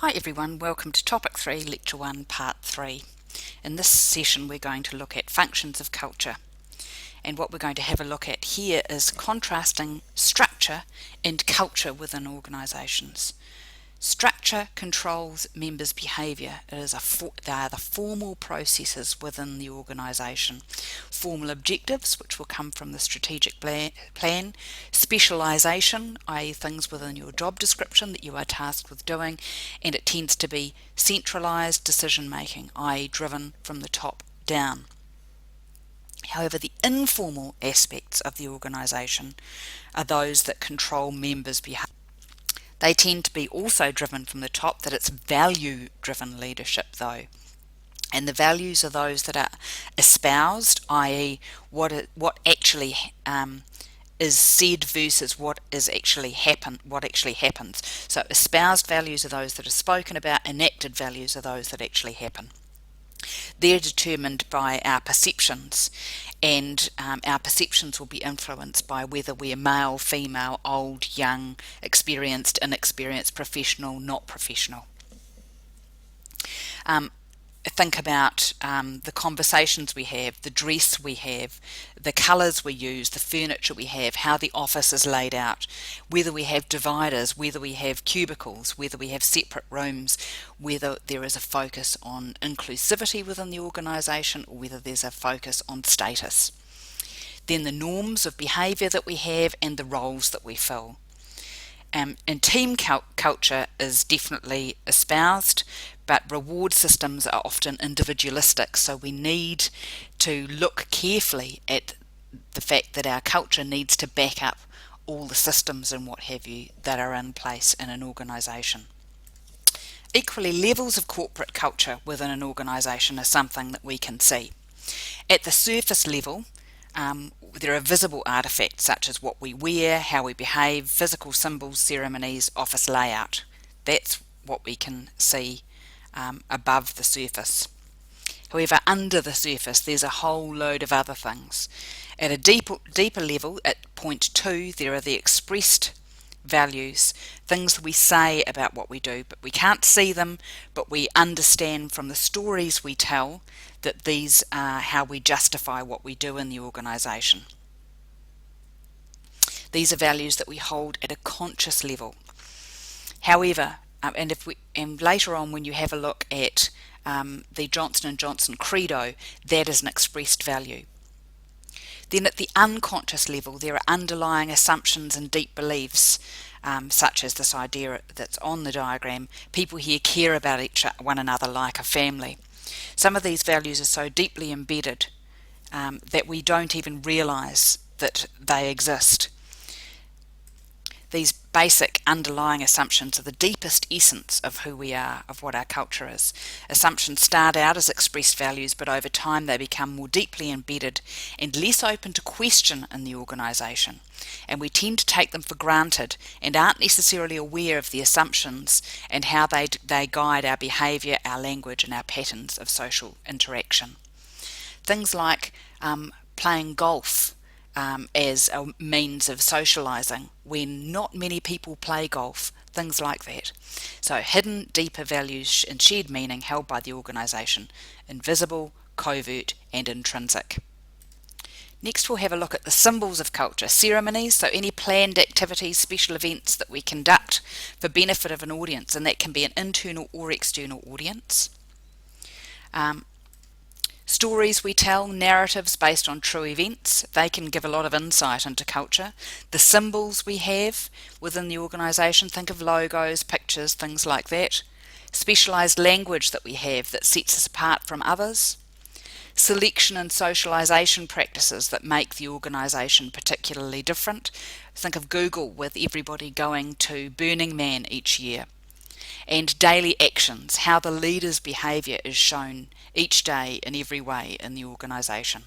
Hi everyone, welcome to Topic 3, Lecture 1, Part 3. In this session we're going to look at functions of culture, and what we're going to have a look at here is contrasting structure and culture within organisations. Structure controls members' behaviour. They are the formal processes within the organisation. Formal objectives, which will come from the strategic plan. Specialisation, i.e. things within your job description that you are tasked with doing, and it tends to be centralised decision making, i.e. driven from the top down. However, the informal aspects of the organisation are those that control members' behaviour. They tend to be also driven from the top, that it's value-driven leadership though. And the values are those that are espoused, i.e. what actually is said versus what actually happens. So espoused values are those that are spoken about, enacted values are those that actually happen. They're determined by our perceptions, and our perceptions will be influenced by whether we're male, female, old, young, experienced, inexperienced, professional, not professional. Think about the conversations we have, the dress we have, the colours we use, the furniture we have, how the office is laid out, whether we have dividers, whether we have cubicles, whether we have separate rooms, whether there is a focus on inclusivity within the organisation, or whether there's a focus on status. Then the norms of behaviour that we have and the roles that we fill. And team culture is definitely espoused, but reward systems are often individualistic, so we need to look carefully at the fact that our culture needs to back up all the systems and what have you that are in place in an organisation. Equally, levels of corporate culture within an organisation are something that we can see. At the surface level, there are visible artefacts such as what we wear, how we behave, physical symbols, ceremonies, office layout. That's what we can see above the surface. However, under the surface there's a whole load of other things. At a deeper level, at point 2, there are the expressed values, things we say about what we do, but we can't see them, but we understand from the stories we tell that these are how we justify what we do in the organisation. These are values that we hold at a conscious level. However, and later on when you have a look at the Johnson & Johnson Credo, that is an expressed value. Then at the unconscious level, there are underlying assumptions and deep beliefs, such as this idea that's on the diagram: people here care about one another like a family. Some of these values are so deeply embedded that we don't even realise that they exist. These basic underlying assumptions are the deepest essence of who we are, of what our culture is. Assumptions start out as expressed values, but over time they become more deeply embedded and less open to question in the organisation. And we tend to take them for granted and aren't necessarily aware of the assumptions and how they guide our behaviour, our language and our patterns of social interaction. Things like playing golf as a means of socialising when not many people play golf, things like that. So hidden, deeper values and shared meaning held by the organisation: invisible, covert and intrinsic. Next we'll have a look at the symbols of culture. Ceremonies, so any planned activities, special events that we conduct for benefit of an audience, and that can be an internal or external audience. Stories we tell, narratives based on true events, they can give a lot of insight into culture. The symbols we have within the organisation, think of logos, pictures, things like that. Specialised language that we have that sets us apart from others. Selection and socialisation practices that make the organisation particularly different. Think of Google with everybody going to Burning Man each year. And daily actions, how the leader's behaviour is shown each day in every way in the organisation.